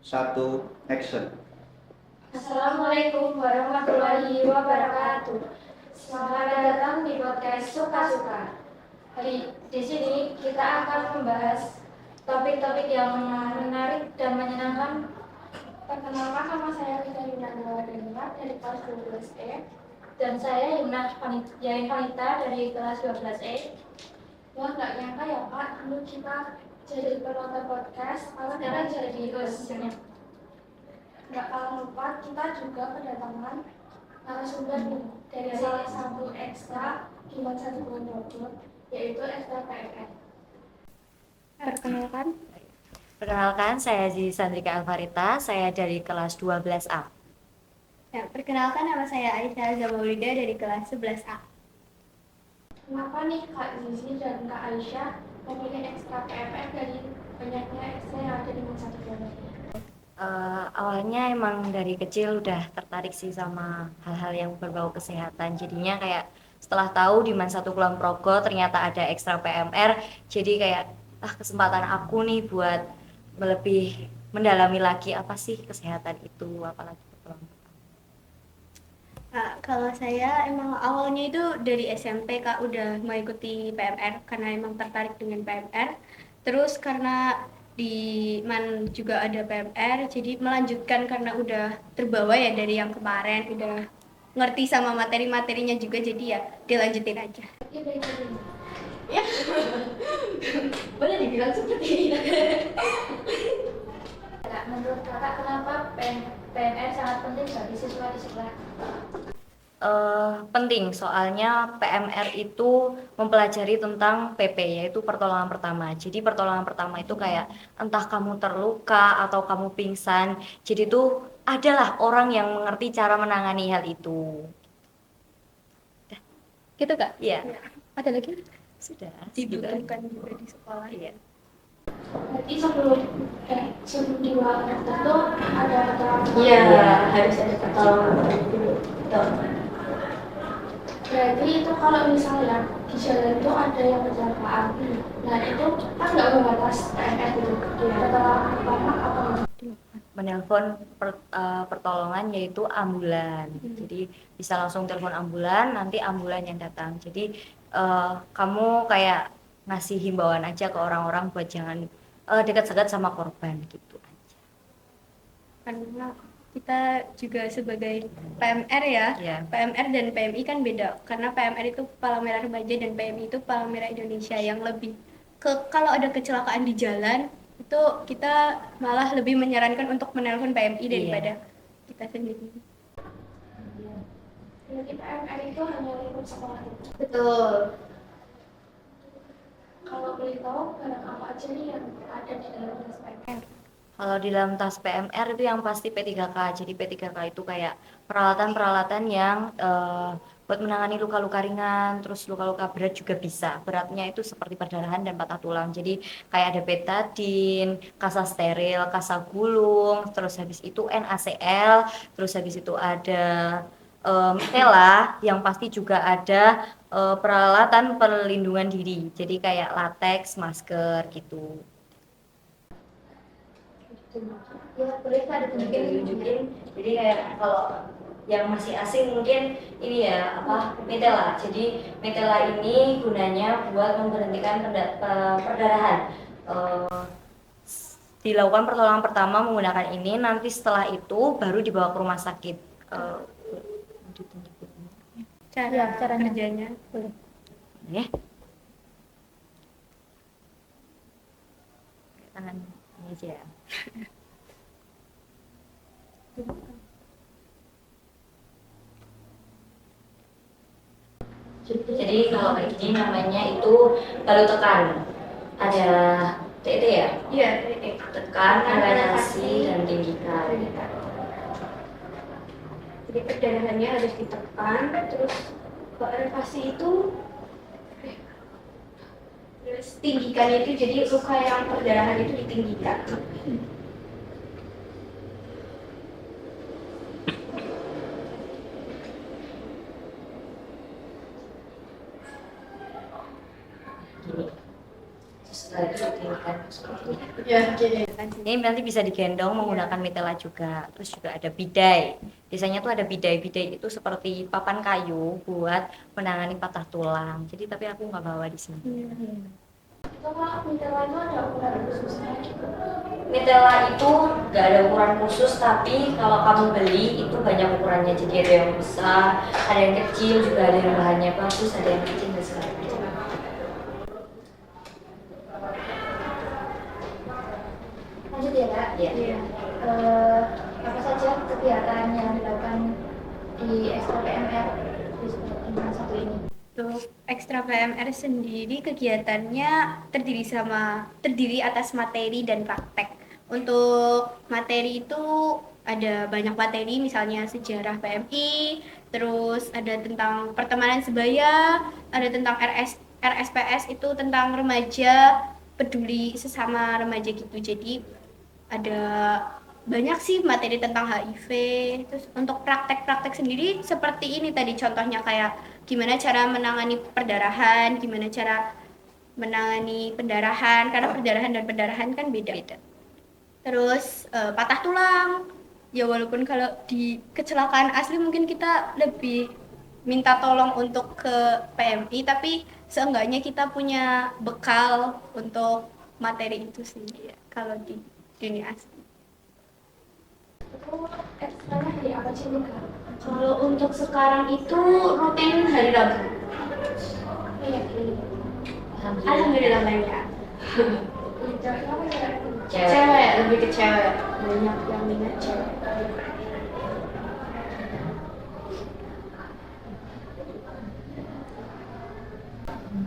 Satu, action. Assalamualaikum warahmatullahi wabarakatuh. Selamat datang di podcast Suka-Suka. Di sini kita akan membahas topik-topik yang menarik dan menyenangkan. Perkenalkan, nama saya Rita Yunanda dari kelas 12E, dan saya Yain Vanita dari kelas 12E. Wah, nggak nyangka ya Pak, dulu kita jadi penonton podcast, malah sekarang jadi hostnya. Nggak kalah lupa, kita juga kedatangan narasumber dari salah satu ekstra di satu bulan Bogor, yaitu ekstra PFN. Perkenalkan, saya Sandrika Alvarita, saya dari kelas 12A. Ya, perkenalkan, nama saya Aisyah Zamaulida dari kelas 11A. Kenapa nih Kak Zizi dan Kak Aisyah memilih ekstra PFN dari banyaknya ekstra yang ada di satu bulan? Awalnya emang dari kecil udah tertarik sih sama hal-hal yang berbau kesehatan. Jadinya kayak setelah tahu di Satu Kulon Progo ternyata ada ekstra PMR, jadi kayak kesempatan aku nih buat lebih mendalami lagi apa sih kesehatan itu, apalagi pertolongan. Nah, kalau saya emang awalnya itu dari SMP Kak udah mengikuti PMR karena emang tertarik dengan PMR. Terus karena di MAN juga ada PMR, jadi melanjutkan karena udah terbawa ya dari yang kemarin, udah ngerti sama materi-materinya juga, jadi ya dilanjutin aja. Ya, boleh dibilang seperti ini. Menurut kakak, kenapa PMR sangat penting bagi siswa di sekolah? Penting, soalnya PMR itu mempelajari tentang PP, yaitu pertolongan pertama. Jadi pertolongan pertama itu kayak entah kamu terluka atau kamu pingsan, jadi tuh adalah orang yang mengerti cara menangani hal itu. Gitu Kak? Iya. Ada lagi? Sudah. Dibutuhkan juga di sekolah. Iya. Berarti sebelum dibawa dokter tuh ada pertolongan. Iya, harus ada pertolongan dulu. Berarti itu kalau misalnya di jalan itu ada yang kecelakaan, nah itu kan nggak membatas PMR itu. Pertolongan pertama apa? Menelpon pertolongan yaitu ambulan. Jadi bisa langsung telepon ambulan, nanti ambulan yang datang. Jadi kamu kayak ngasih himbauan aja ke orang-orang buat jangan dekat-dekat sama korban gitu aja. Karena kita juga sebagai PMR ya, PMR dan PMI kan beda. Karena PMR itu Palang Merah Remaja dan PMI itu Palang Merah Indonesia, yang lebih ke kalau ada kecelakaan di jalan itu kita malah lebih menyarankan untuk menelpon PMI daripada kita sendiri. Jadi PMR itu hanya lingkup sekolah. Betul. Kalau boleh tahu barang apa aja nih yang ada di dalam tas PMR? Kalau di dalam tas PMR itu yang pasti P3K. Jadi P3K itu kayak peralatan-peralatan yang buat menangani luka-luka ringan, terus luka-luka berat juga bisa. Beratnya itu seperti perdarahan dan patah tulang. Jadi kayak ada betadine, kasa steril, kasa gulung, terus habis itu NaCl, terus habis itu ada Mitela, yang pasti juga ada peralatan perlindungan diri. Jadi kayak latex, masker gitu. Ya, boleh Kak Ditunjukin. Jadi kayak kalau yang masih asing mungkin ini ya Mitela. Jadi Mitela ini gunanya buat memberhentikan perdarahan. Dilakukan pertolongan pertama menggunakan ini, nanti setelah itu baru dibawa ke rumah sakit. Cara kerjanya boleh. Ya. Tangan ini aja ya. Jadi kalau kayak gini namanya itu balu tekan. Ada TT ya? Iya, Tekan, relaksasi, dan tinggikan. jadi perdarahannya harus ditekan, terus relevasi itu terus tinggikan itu, jadi luka yang perdarahan itu ditinggikan. Gini. Terus setelah itu ditinggikan seperti ini. Ya, oke. Ini nanti bisa digendong menggunakan mitela juga. Terus juga ada bidai. Biasanya tuh ada bidai. Bidai itu seperti papan kayu buat menangani patah tulang. Jadi tapi aku nggak bawa di sini. Itu kalau mitela itu ada ukuran khususnya gitu. Mitela itu nggak ada ukuran khusus, tapi kalau kamu beli itu banyak ukurannya. Jadi ada yang besar, ada yang kecil, juga ada yang bahannya bagus, ada yang kecil dan segala macam. Lanjut ya Kak. Iya. Apa saja kegiatan yang dilakukan di Ekstra PMR di semester satu ini? Untuk Ekstra PMR sendiri kegiatannya terdiri atas materi dan praktek. Untuk materi itu ada banyak materi, misalnya sejarah PMI, terus ada tentang pertemanan sebaya, ada tentang RSPS itu tentang remaja peduli sesama remaja gitu. Jadi ada banyak sih materi tentang HIV. Terus untuk praktek-praktek sendiri seperti ini tadi contohnya, kayak gimana cara menangani perdarahan, gimana cara menangani pendarahan, karena perdarahan dan pendarahan kan beda. Terus patah tulang, ya walaupun kalau di kecelakaan asli mungkin kita lebih minta tolong untuk ke PMI, tapi seenggaknya kita punya bekal untuk materi itu sih ya, kalau di dunia asli. Itu ekstranya hari apa sih nih Kak? Kalau untuk sekarang itu rutin hari Rabu. Iya, Alhamdulillah banyak. Kenapa ya? Cewek, lebih ke cewek. Banyak yang minat cewek.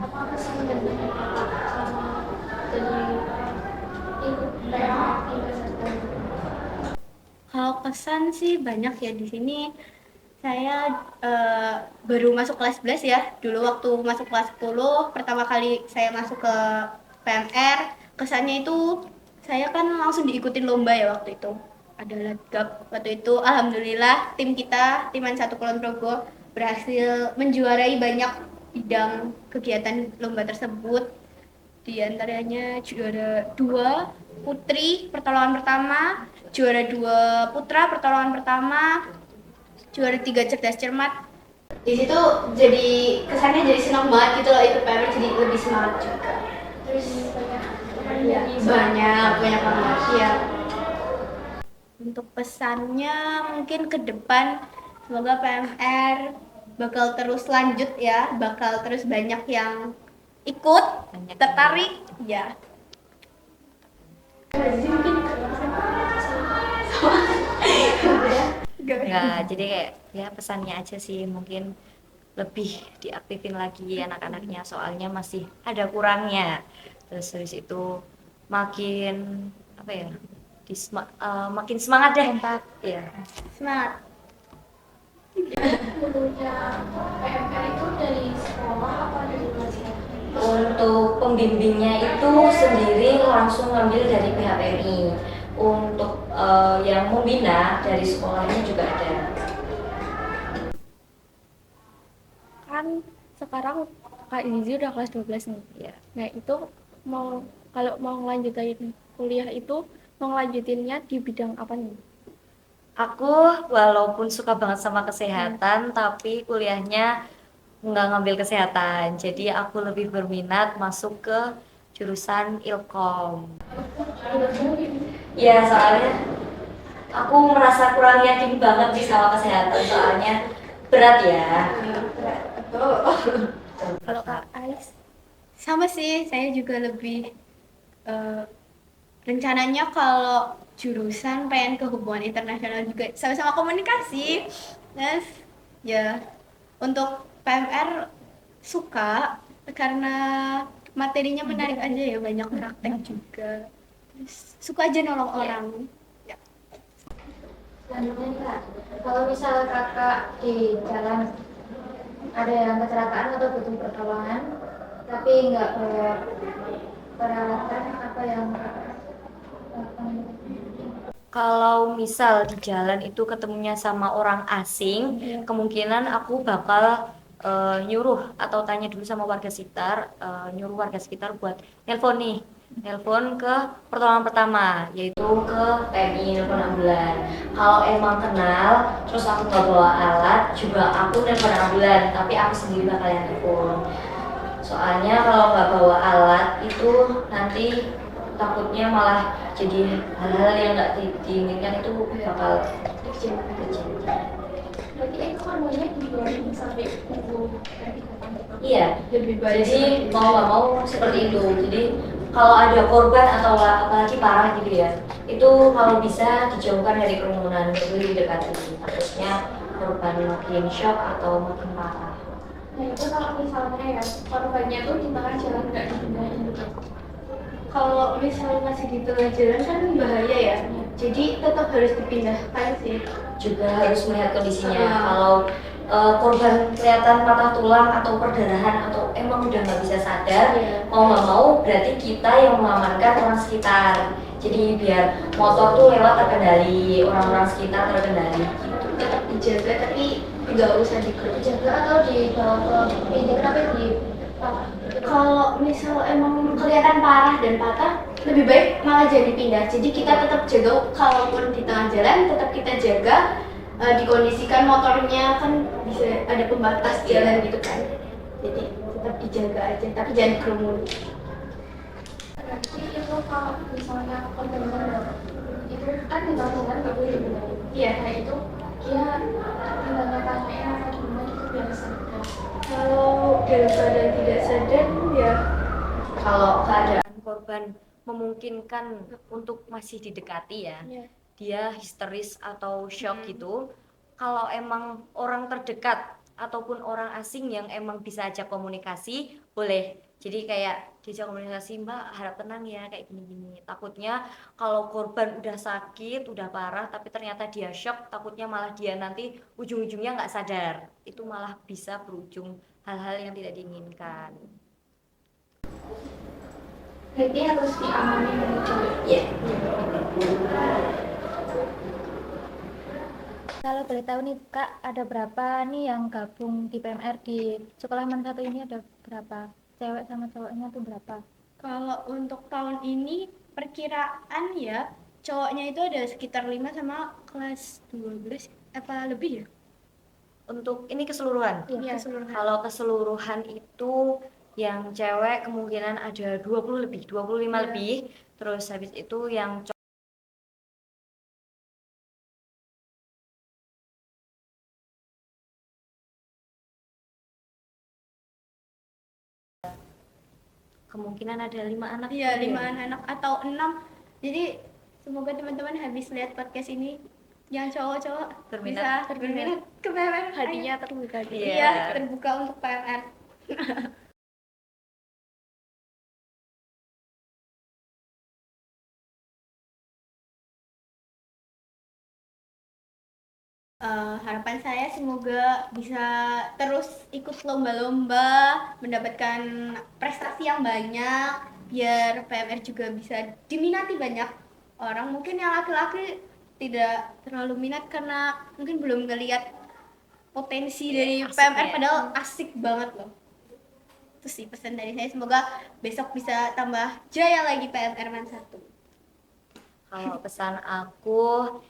Apa kesan dan sama dari ikut PMR hingga sekarang? Kalau kesan sih banyak ya di sini. Saya baru masuk kelas 11 ya. Dulu waktu masuk kelas 10, pertama kali saya masuk ke PMR, kesannya itu saya kan langsung diikutin lomba ya waktu itu. Ada lagap waktu itu, alhamdulillah tim kita, Timan 1 Kulon Progo berhasil menjuarai banyak bidang kegiatan lomba tersebut. Di antaranya juara 2 putri pertolongan pertama, juara 2 putra pertolongan pertama, juara 3 cerdas cermat. Di situ jadi kesannya jadi senang banget gitu loh, ikut PMR jadi lebih semangat juga. Terus banyak teman Ya, dari banyak banget ya. Untuk pesannya mungkin ke depan semoga PMR bakal terus lanjut ya, bakal terus banyak yang ikut, tertarik ya. Jadi mungkin Enggak, jadi kayak ya pesannya aja sih, mungkin lebih diaktifin lagi anak-anaknya, soalnya masih ada kurangnya. Terus habis itu makin apa ya, makin semangat deh. Iya. Semangat. gurunya PMR itu dari sekolah apa dari kelasnya? Untuk pembimbingnya itu sendiri langsung ngambil dari pihak PMI. Untuk yang membina dari sekolahnya juga ada. Kan sekarang Kak Zizi udah kelas 12 nih. Ya. Nah, itu kalau mau ngelanjutin kuliah itu mau ngelanjutinnya di bidang apa nih? Aku walaupun suka banget sama kesehatan, tapi kuliahnya nggak ngambil kesehatan. Jadi aku lebih berminat masuk ke jurusan Ilkom. Ya, soalnya aku merasa kurang yakin banget sih sama kesehatan, soalnya berat ya. Kalau Kak Ais, Sama sih, saya juga lebih rencananya kalau jurusan pengen ke hubungan internasional juga, sama-sama komunikasi. Terus ya untuk PMR suka karena materinya menarik aja ya, banyak praktek juga. Terus suka aja nolong orang. Ya. Selanjutnya nih Kak, kalau misal kakak di jalan ada yang kecelakaan atau butuh pertolongan, tapi nggak bawa peralatan, apa yang kakak lakukan? Kalau misal di jalan itu ketemunya sama orang asing, kemungkinan aku bakal nyuruh atau tanya dulu sama warga sekitar, nyuruh warga sekitar buat nelpon nih, telepon ke pertolongan pertama, yaitu ke PMI, nelfon ambulan. Kalau emang kenal terus aku nggak bawa alat juga aku nelfon ambulan, tapi aku sendiri bakal yang telepon. Soalnya kalau nggak bawa alat itu nanti takutnya malah jadi hal-hal yang nggak diinginkan, itu bakal kejadian. Berarti ekonominya juga sampai nunggu Iya, lebih baik. jadi mau nggak mau seperti itu. Jadi kalau ada korban atau apalagi parah gitu ya, itu kalau bisa dijauhkan dari kerumunan, jadi didekati. Takutnya korban makin shock atau makin parah. Nah itu kalau misalnya ya korbannya tuh di tengah jalan nggak dipindahin gitu. Kalau misalnya masih di tengah jalan kan bahaya ya, jadi tetap harus dipindahkan sih. Juga harus melihat kondisinya. Ah. Kalau korban kelihatan patah tulang atau perdarahan atau emang udah nggak bisa sadar, mau nggak mau berarti kita yang mengamankan orang sekitar. Jadi biar motor tuh lewat terkendali, orang-orang sekitar terkendali gitu. Tetap dijaga tapi nggak usah Dijaga atau dibawa ke pinggir tapi di Kalau misal emang kelihatan parah dan patah, lebih baik malah jadi pindah. Jadi kita tetap jaga, kalaupun di tengah jalan tetap kita jaga, dikondisikan motornya kan bisa ada pembatas jalan gitu kan. Jadi tetap dijaga aja, tapi jangan kerumun. Berarti itu kalau misalnya korban itu kan di tengah jalan nggak boleh dipindahin. Iya. Nah itu dia tanda tanya apa gimana itu biasa. Kalau dalam keadaan tidak sadar ya Kalau keadaan korban memungkinkan untuk masih didekati ya, Iya. dia histeris atau shock gitu. Kalau emang orang terdekat ataupun orang asing yang emang bisa ajak komunikasi, boleh. Jadi kayak diajak komunikasi, Mbak harap tenang ya kayak gini-gini. Takutnya kalau korban udah sakit, udah parah, tapi ternyata dia shock, takutnya malah dia nanti ujung-ujungnya nggak sadar. Itu malah bisa berujung hal-hal yang tidak diinginkan. Berarti harus diamani dulu. Ya. Kalau boleh tahu nih Kak, ada berapa nih yang gabung di PMR di sekolah Man 1 ini, ada berapa? Cewek sama cowoknya tuh berapa? kalau untuk tahun ini perkiraan ya cowoknya itu ada sekitar 5 sama kelas 12 apa lebih ya? Untuk ini keseluruhan. Iya, keseluruhan. Kalau keseluruhan itu yang cewek kemungkinan ada 20 lebih, 25 Iya. lebih. Terus habis itu yang kemungkinan ada 5 anak. Iya, 5 anak atau 6. Jadi semoga teman-teman habis lihat podcast ini yang cowok-cowok Berminat. bisa berminat ke PMR. Hatinya terbuka gitu. Iya. Iya, terbuka untuk PMR. Harapan saya semoga bisa terus ikut lomba-lomba, mendapatkan prestasi yang banyak, biar PMR juga bisa diminati banyak orang. Mungkin yang laki-laki tidak terlalu minat karena mungkin belum ngelihat potensi dari asik PMR, ya. padahal asik banget loh. Itu sih pesan dari saya, semoga besok bisa tambah jaya lagi PMR Man 1. Kalau pesan aku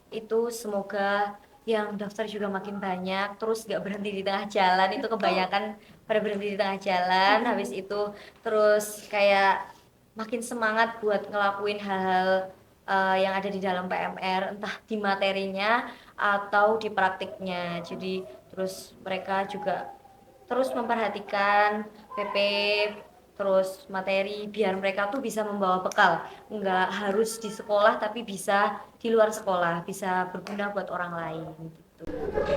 itu semoga yang daftar juga makin banyak, terus gak berhenti di tengah jalan. Itu kebanyakan pada berhenti di tengah jalan. Habis itu terus kayak makin semangat buat ngelakuin hal-hal yang ada di dalam PMR, entah di materinya atau di praktiknya. Jadi terus mereka juga terus memperhatikan PP, terus materi, biar mereka tuh bisa membawa bekal, nggak harus di sekolah tapi bisa di luar sekolah, bisa berguna buat orang lain gitu.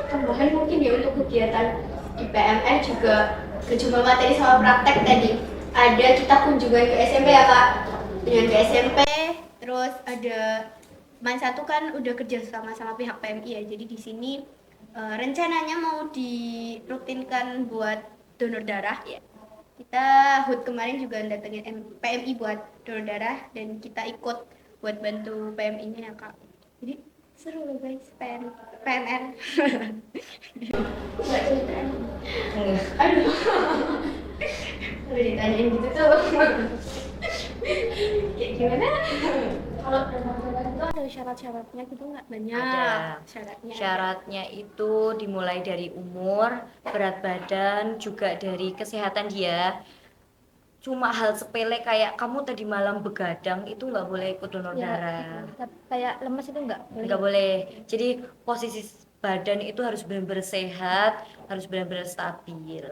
Tambahan mungkin ya untuk kegiatan di PMR juga sejumlah materi sama praktek tadi. Ada kita kunjungan ke SMP ya Kak, kunjungan ke SMP, terus ada Man 1 kan udah kerja sama pihak PMI ya, jadi di sini rencananya mau dirutinkan buat donor darah. Kita HUT kemarin juga datengin PMI buat donor darah dan kita ikut buat bantu PMI-nya ya Kak. Jadi seru loh guys PMR. Nggak ceritain. Aduh. Udah ditanyain gitu tuh. gimana? Kalau dandan itu ada syarat-syaratnya gitu nggak? Banyak Ada. syaratnya. Syaratnya itu dimulai dari umur, berat badan, juga dari kesehatan dia. Cuma hal sepele kayak kamu tadi malam begadang itu nggak boleh ikut donor Ya, darah. kayak lemes itu nggak boleh. Nggak boleh. Jadi posisi badan itu harus benar-benar sehat, harus benar-benar stabil.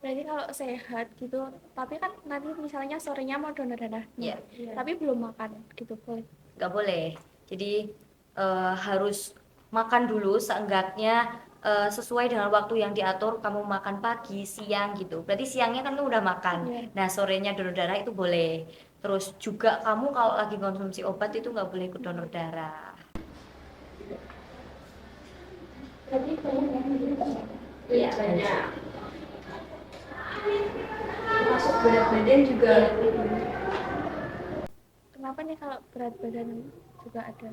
Berarti kalau sehat gitu, tapi kan nanti misalnya sorenya mau donor darah, Ya, tapi belum makan gitu boleh. nggak boleh. Jadi harus makan dulu seenggaknya sesuai dengan waktu yang diatur. Kamu makan pagi, siang gitu. Berarti siangnya kan kamu udah makan. Iya. Nah, sorenya donor darah itu boleh. Terus juga kamu kalau lagi konsumsi obat itu nggak boleh ikut donor darah. Berarti banyak yang gitu. Iya banyak. Masuk berat badan juga. Kenapa nih kalau berat badan juga ada?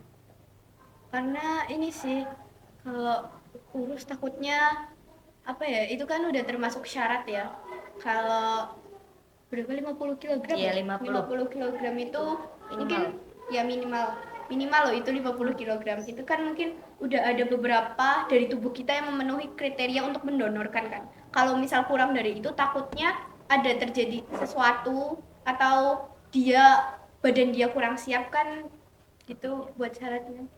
Karena ini sih kalau kurus takutnya apa ya? Itu kan udah termasuk syarat ya. Kalau berapa 50 kilogram Iya, ya? 50. 50 kilogram itu Minimal. mungkin ya minimal loh itu 50 kilogram. Itu kan mungkin udah ada beberapa dari tubuh kita yang memenuhi kriteria untuk mendonorkan kan. Kalau misal kurang dari itu takutnya ada terjadi sesuatu atau badan dia kurang siap kan gitu buat syaratnya.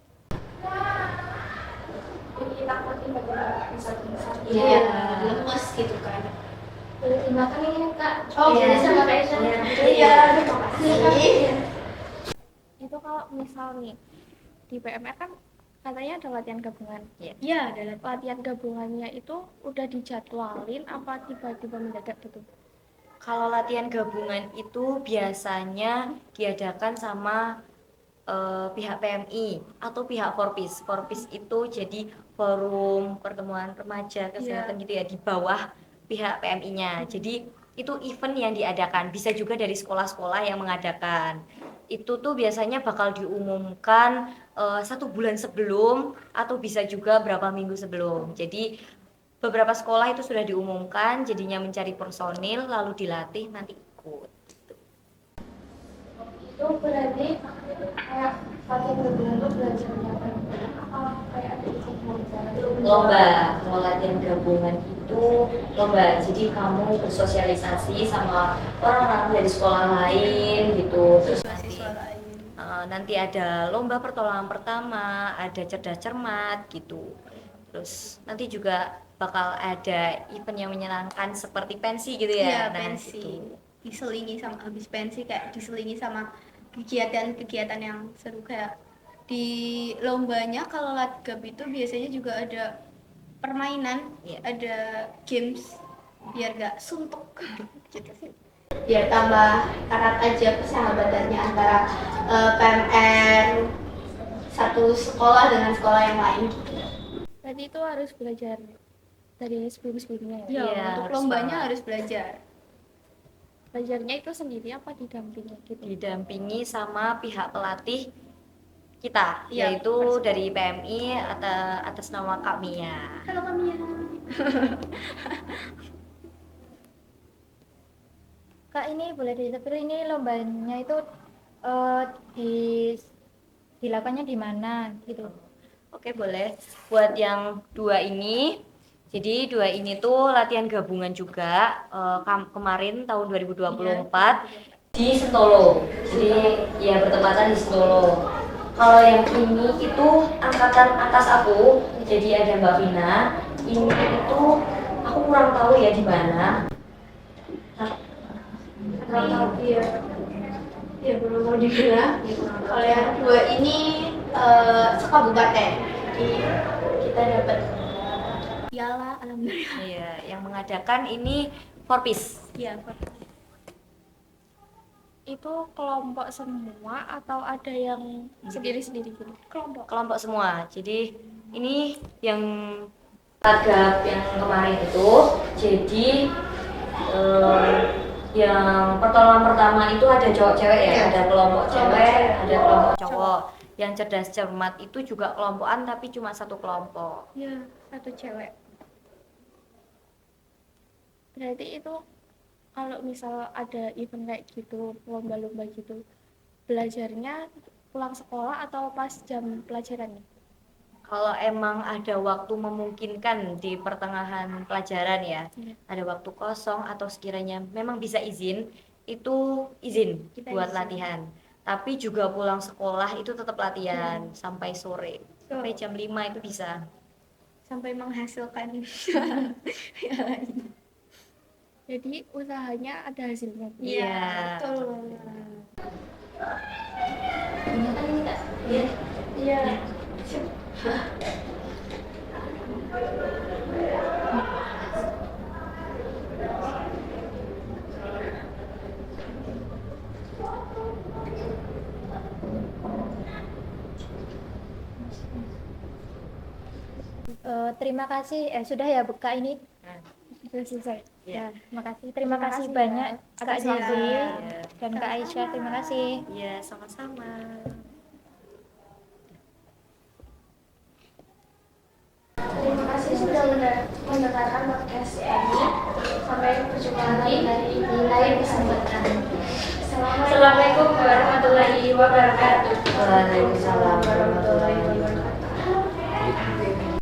Jadi takutin bagaimana bisa Iya, lemes gitu kan. boleh dimakan ini Kak. Oh, Jadi iya. sama Kaisa. Iya, makasih. Itu kalau misal nih di PMR kan katanya ada latihan gabungan. Iya, ada Latihan gabungannya itu udah dijadwalin apa tiba-tiba mendadak gitu? Kalau latihan gabungan itu biasanya diadakan sama pihak PMI atau pihak Forpis. Forpis itu jadi forum pertemuan remaja kesehatan gitu ya di bawah pihak PMI-nya. Jadi itu event yang diadakan, bisa juga dari sekolah-sekolah yang mengadakan. Itu tuh biasanya bakal diumumkan 1 bulan sebelum atau bisa juga berapa minggu sebelum. Jadi beberapa sekolah itu sudah diumumkan, jadinya mencari personil lalu dilatih nanti ikut. Itu berarti kayak latihan gabungan itu belajarnya apa kayak ada ikut Lomba, kalau latihan gabungan itu lomba, jadi kamu bersosialisasi sama orang-orang dari sekolah lain gitu, terus nanti ada lomba pertolongan pertama, ada cerdas cermat gitu, terus nanti juga bakal ada event yang menyenangkan seperti pensi gitu ya. Iya, Nah, pensi. gitu. Diselingi sama habis pensi kayak diselingi sama kegiatan-kegiatan yang seru kayak di lombanya kalau latgab itu biasanya juga ada permainan, Iya. ada games biar gak suntuk gitu sih. Biar tambah erat aja persahabatannya antara PMR satu sekolah dengan sekolah yang lain. Berarti itu harus belajar dari sebelum-sebelumnya ya? Ya, Iya, untuk harus lombanya banget. harus belajar. Belajarnya itu sendiri apa didampingi gitu? Didampingi sama pihak pelatih kita, Iya, yaitu persekolah. dari PMI atas nama Kak Mia. Halo Kamia. Kak, ini boleh diceritain ini lombanya itu di dilakukannya di mana gitu? Oke, boleh. Buat yang dua ini, jadi dua ini tuh latihan gabungan juga kemarin tahun 2024 di Sentolo. Jadi ya bertepatan di Sentolo. Kalau yang ini itu angkatan atas aku, jadi ada Mbak Vina. Ini itu aku kurang tahu ya di mana. Kurang tahu ya. Ya belum tahu juga. Kalau yang dua ini sekabupaten. Jadi kita dapat piala alhamdulillah. Iya, yang mengadakan ini Forpis. Iya, Itu kelompok semua atau ada yang sendiri-sendiri gitu? Kelompok. Kelompok semua. Jadi ini yang tagap yang kemarin itu, jadi yang pertolongan pertama itu ada cowok cewek ya, ada kelompok cewek, ada kelompok cowok. Yang cerdas cermat itu juga kelompokan tapi cuma satu kelompok. Iya, satu cewek. Berarti itu kalau misal ada event kayak gitu, lomba-lomba gitu, belajarnya pulang sekolah atau pas jam pelajaran nih? Kalau emang ada waktu memungkinkan di pertengahan pelajaran ya, Iya. ada waktu kosong atau sekiranya memang bisa izin, itu izin Kita buat izin. latihan. Tapi juga pulang sekolah itu tetap latihan sampai sore. Sampai jam 5 itu bisa. Sampai menghasilkan. Jadi usahanya ada hasilnya. Iya. Betul. Ingatkan ini Kak. Iya. Iya. Terima kasih. Sudah ya Kak ini. Nah, Sudah selesai. iya. Terima kasih Terima ya kasih banyak ya. Kak Atas Zizi waktunya. dan Kak Aisyah. Terima kasih. Iya, sama-sama. Terima kasih sudah mendengarkan podcast ini. Sampai berjumpa lagi di lain kesempatan. Assalamualaikum warahmatullahi wabarakatuh. Waalaikumsalam warahmatullahi wabarakatuh.